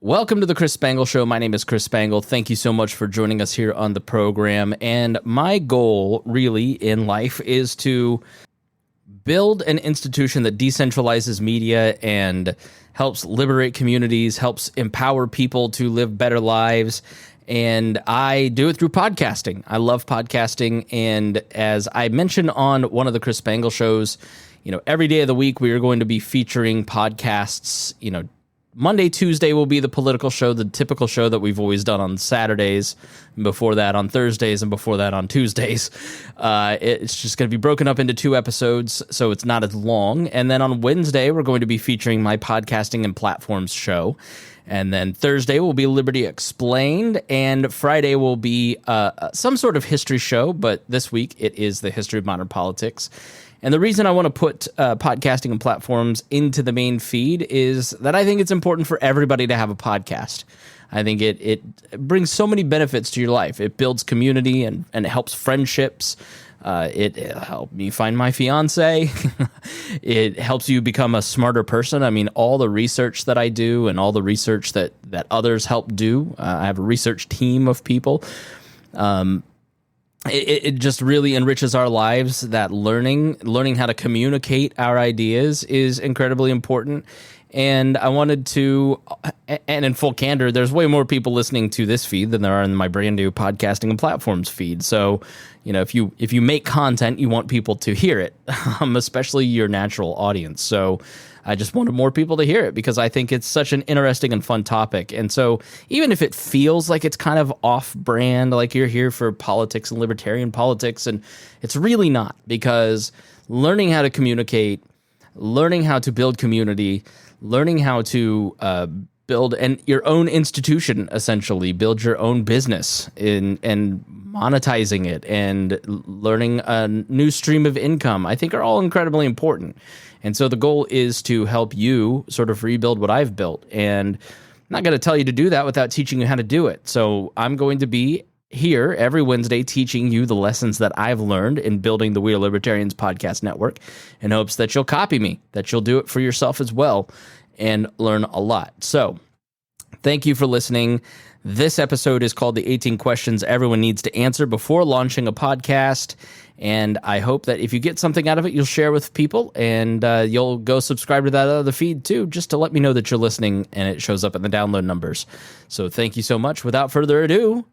Welcome to the Chris Spangle Show. My name is Chris Spangle. Thank you so much for joining us here on the program. And my goal really in life is to build an institution that decentralizes media and helps liberate communities, helps empower people to live better lives. And I do it through podcasting. I love podcasting. And as I mentioned on one of the Chris Spangle shows, every day of the week we are going to be featuring podcasts. Monday, Tuesday will be the political show, the typical show that we've always done on Saturdays, and before that on Thursdays, and before that on Tuesdays. It's just going to be broken up into 2 episodes, so it's not as long. And then on Wednesday, we're going to be featuring my podcasting and platforms show. And then Thursday will be Liberty Explained, and Friday will be some sort of history show, but this week it is the history of modern politics. And the reason I want to put podcasting and platforms into the main feed is that I think it's important for everybody to have a podcast. I think it brings so many benefits to your life. It builds community and it helps friendships. It helped me find my fiance. It helps you become a smarter person. I mean, all the research that I do and all the research that others help do. I have a research team of people. It just really enriches our lives. That learning how to communicate our ideas is incredibly important. And I wanted to, and in full candor, there's way more people listening to this feed than there are in my brand new podcasting and platforms feed. So, if you make content, you want people to hear it, especially your natural audience. So I just wanted more people to hear it because I think it's such an interesting and fun topic. And so even if it feels like it's kind of off-brand, like you're here for politics and libertarian politics, and it's really not, because learning how to communicate, learning how to build community, learning how to build your own institution, essentially, build your own business and monetizing it and learning a new stream of income, I think are all incredibly important. And so the goal is to help you sort of rebuild what I've built. And I'm not going to tell you to do that without teaching you how to do it. So I'm going to be here every Wednesday teaching you the lessons that I've learned in building the We Are Libertarians podcast network in hopes that you'll copy me, that you'll do it for yourself as well and learn a lot. So thank you for listening. This episode is called The 18 Questions Everyone Needs to Answer Before Launching a Podcast. And I hope that if you get something out of it, you'll share with people, and you'll go subscribe to that other feed too, just to let me know that you're listening and it shows up in the download numbers. So thank you so much. Without further ado,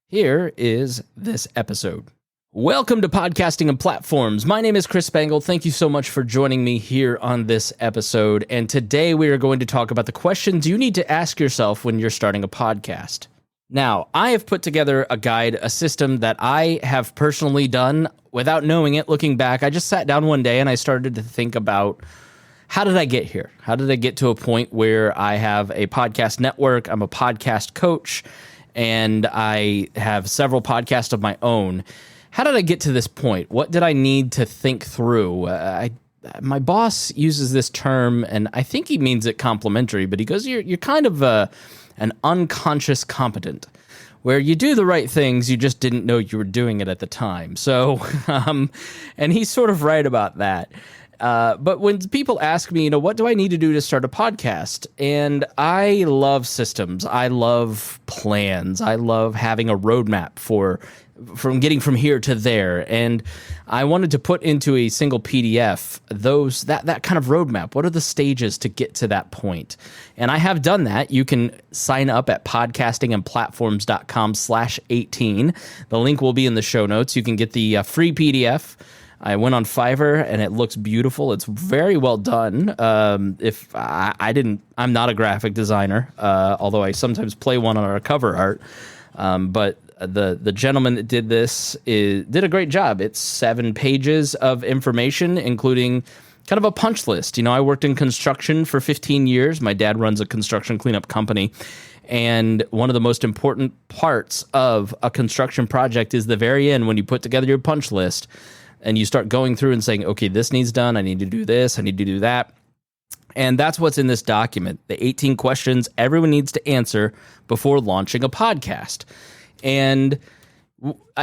here is this episode. Welcome to Podcasting and Platforms. My name is Chris Spangle. Thank you so much for joining me here on this episode. And today we are going to talk about the questions you need to ask yourself when you're starting a podcast. Now, I have put together a guide, a system that I have personally done without knowing it. Looking back, I just sat down one day and I started to think about, how did I get here? How did I get to a point where I have a podcast network? I'm a podcast coach, and I have several podcasts of my own. How did I get to this point? What did I need to think through? My boss uses this term, and I think he means it complimentary, but he goes, you're kind of an unconscious competent, where you do the right things, you just didn't know you were doing it at the time. So, and he's sort of right about that. But when people ask me, what do I need to do to start a podcast? And I love systems. I love plans. I love having a roadmap from getting from here to there. And I wanted to put into a single PDF that kind of roadmap. What are the stages to get to that point? And I have done that. You can sign up at podcastingandplatforms.com/18. The link will be in the show notes. You can get the free PDF. I went on Fiverr and it looks beautiful. It's very well done. I'm not a graphic designer, although I sometimes play one on our cover art. But the gentleman that did this did a great job. It's 7 pages of information, including kind of a punch list. I worked in construction for 15 years. My dad runs a construction cleanup company. And one of the most important parts of a construction project is the very end, when you put together your punch list and you start going through and saying, okay, this needs done. I need to do this. I need to do that. And that's what's in this document, the 18 questions everyone needs to answer before launching a podcast. And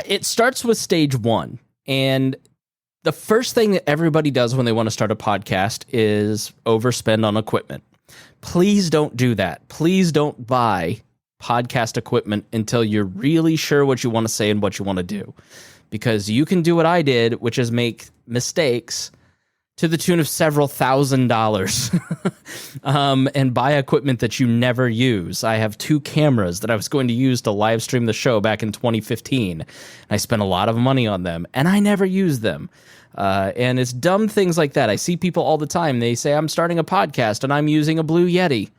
it starts with stage 1. And the first thing that everybody does when they want to start a podcast is overspend on equipment. Please don't do that. Please don't buy podcast equipment until you're really sure what you want to say and what you want to do. Because you can do what I did, which is make mistakes to the tune of several $1,000s and buy equipment that you never use. I have 2 cameras that I was going to use to live stream the show back in 2015. I spent a lot of money on them, and I never used them. And it's dumb things like that. I see people all the time. They say, I'm starting a podcast, and I'm using a Blue Yeti.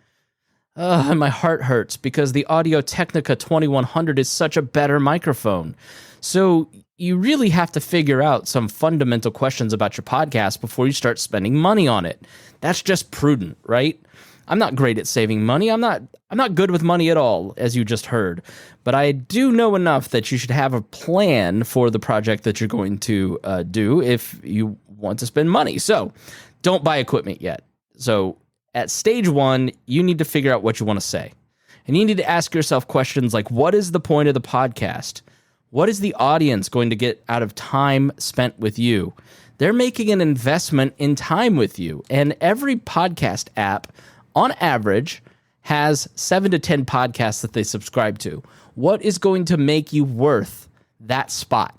And my heart hurts because the Audio-Technica 2100 is such a better microphone. So you really have to figure out some fundamental questions about your podcast before you start spending money on it. That's just prudent, right? I'm not great at saving money. I'm not good with money at all, as you just heard. But I do know enough that you should have a plan for the project that you're going to do if you want to spend money. So don't buy equipment yet. So at stage 1, you need to figure out what you want to say. And you need to ask yourself questions like, what is the point of the podcast? What is the audience going to get out of time spent with you? They're making an investment in time with you. And every podcast app, on average, has 7 to 10 podcasts that they subscribe to. What is going to make you worth that spot?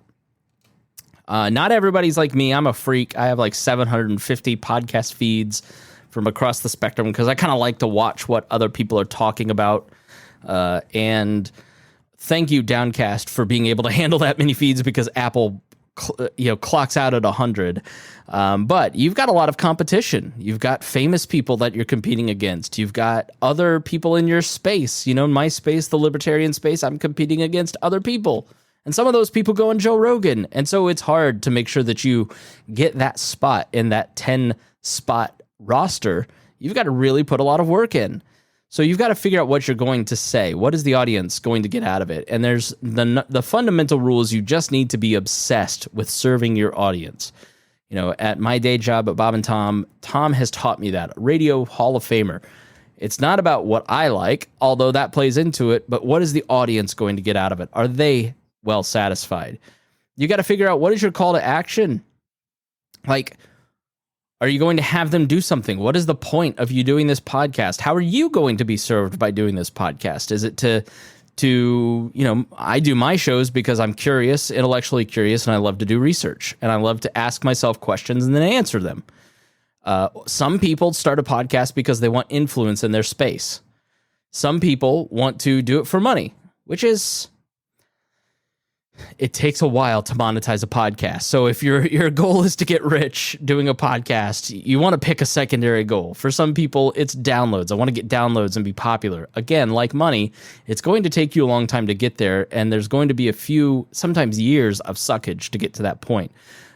Not everybody's like me. I'm a freak. I have like 750 podcast feeds from across the spectrum because I kind of like to watch what other people are talking about. And thank you, Downcast, for being able to handle that many feeds because Apple clocks out at 100. But you've got a lot of competition. You've got famous people that you're competing against. You've got other people in your space. In my space, the libertarian space, I'm competing against other people. And some of those people go on Joe Rogan. And so it's hard to make sure that you get that spot in that 10-spot roster. You've got to really put a lot of work in. So you've got to figure out what you're going to say. What is the audience going to get out of it? And there's the fundamental rules. You just need to be obsessed with serving your audience. At my day job at Bob and Tom has taught me that. Radio Hall of Famer. It's not about what I like, although that plays into it, but what is the audience going to get out of it? Are they well satisfied? You got to figure out what is your call to action. Like, are you going to have them do something? What is the point of you doing this podcast? How are you going to be served by doing this podcast? Is it to I do my shows because I'm curious, intellectually curious, and I love to do research. And I love to ask myself questions and then answer them. Some people start a podcast because they want influence in their space. Some people want to do it for money, which is... It takes a while to monetize a podcast. So if your goal is to get rich doing a podcast, you want to pick a secondary goal. For some people, it's downloads. I want to get downloads and be popular. Again, like money, it's going to take you a long time to get there, and there's going to be a few, sometimes years of suckage to get to that point.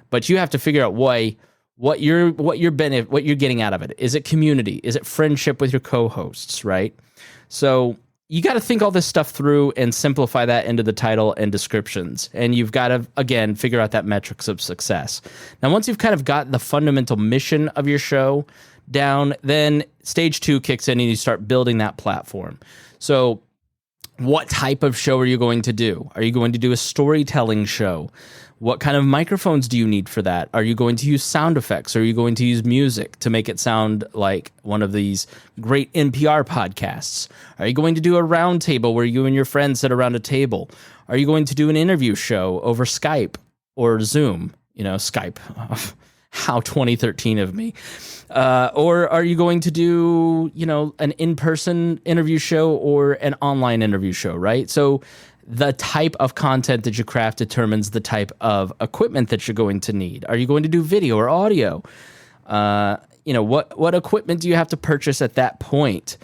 But you have to figure out what you're getting out of it. Is it community? Is it friendship with your co-hosts, right? So you got to think all this stuff through and simplify that into the title and descriptions. And you've got to, again, figure out that metrics of success. Now, once you've kind of got the fundamental mission of your show down, then stage 2 kicks in and you start building that platform. So what type of show are you going to do? Are you going to do a storytelling show? What kind of microphones do you need for that? Are you going to use sound effects? Are you going to use music to make it sound like one of these great NPR podcasts? Are you going to do a round table where you and your friends sit around a table? Are you going to do an interview show over Skype or Zoom? Skype. How 2013 of me. Or are you going to do, an in-person interview show or an online interview show, right? So the type of content that you craft determines the type of equipment that you're going to need. Are you going to do video or audio? What equipment do you have to purchase at that point?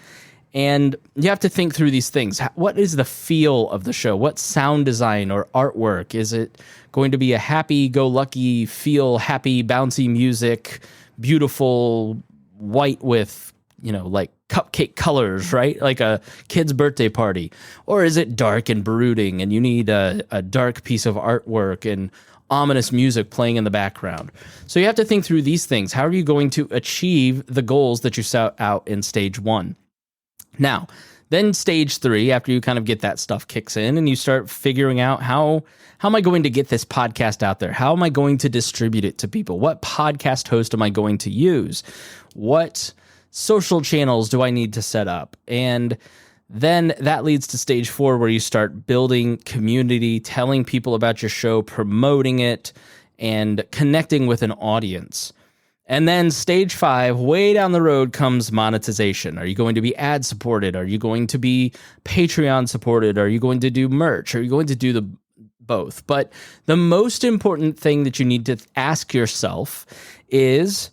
And you have to think through these things. What is the feel of the show? What sound design or artwork? Is it going to be a happy-go-lucky, feel happy, bouncy music, beautiful, white with, like cupcake colors, right? Like a kid's birthday party. Or is it dark and brooding and you need a dark piece of artwork and ominous music playing in the background? So you have to think through these things. How are you going to achieve the goals that you set out in stage 1? Now, then stage 3, after you kind of get that stuff kicks in and you start figuring out how am I going to get this podcast out there? How am I going to distribute it to people? What podcast host am I going to use? What social channels do I need to set up? And then that leads to stage 4, where you start building community, telling people about your show, promoting it, and connecting with an audience. And then stage 5, way down the road, comes monetization. Are you going to be ad supported? Are you going to be Patreon supported? Are you going to do merch? Are you going to do both? But the most important thing that you need to ask yourself is,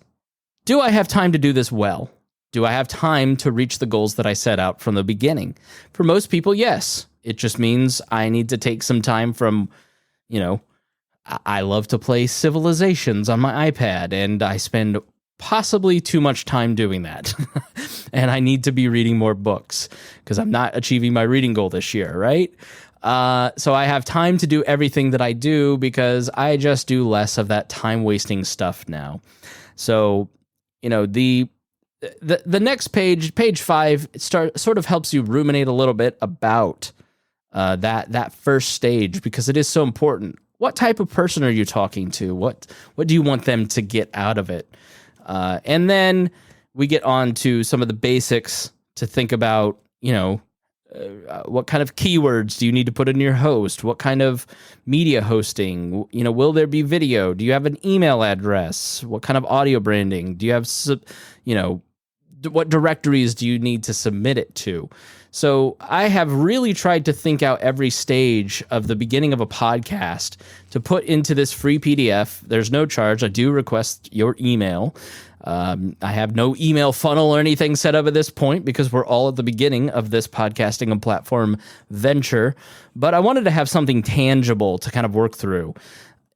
do I have time to do this well? Do I have time to reach the goals that I set out from the beginning? For most people, yes. It just means I need to take some time from, I love to play Civilizations on my iPad, and I spend possibly too much time doing that. And I need to be reading more books because I'm not achieving my reading goal this year, right? So I have time to do everything that I do because I just do less of that time-wasting stuff now. So, the next page 5, sort of helps you ruminate a little bit about that first stage, because it is so important. What type of person are you talking to? What do you want them to get out of it? And then we get on to some of the basics to think about, what kind of keywords do you need to put in your host? What kind of media hosting? Will there be video? Do you have an email address? What kind of audio branding? Do you have, what directories do you need to submit it to? So I have really tried to think out every stage of the beginning of a podcast to put into this free PDF. There's no charge. I do request your email. I have no email funnel or anything set up at this point because we're all at the beginning of this podcasting and platform venture. But I wanted to have something tangible to kind of work through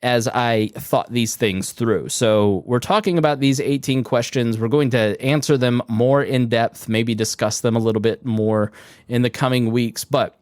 as I thought these things through. So we're talking about these 18 questions. We're going to answer them more in depth, maybe discuss them a little bit more in the coming weeks. But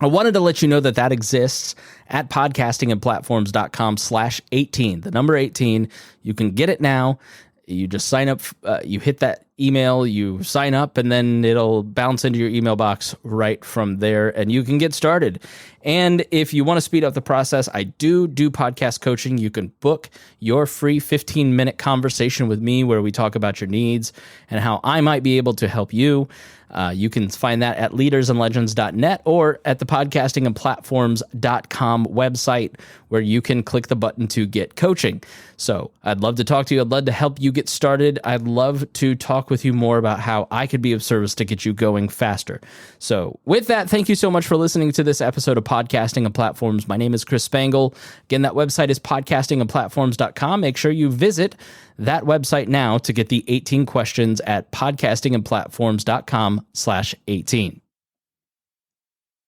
I wanted to let you know that exists at podcastingandplatforms.com/18. The number 18, you can get it now. You just sign up, you hit that email, you sign up, and then it'll bounce into your email box right from there, and you can get started. And if you want to speed up the process, I do podcast coaching. You can book your free 15-minute conversation with me where we talk about your needs and how I might be able to help you. You can find that at leadersandlegends.net or at the podcastingandplatforms.com website, where you can click the button to get coaching. So I'd love to talk to you. I'd love to help you get started. I'd love to talk with you more about how I could be of service to get you going faster. So with that, thank you so much for listening to this episode of Podcasting and Platforms. My name is Chris Spangle. Again, that website is podcastingandplatforms.com. Make sure you visit that website now to get the 18 questions at podcastingandplatforms.com/18.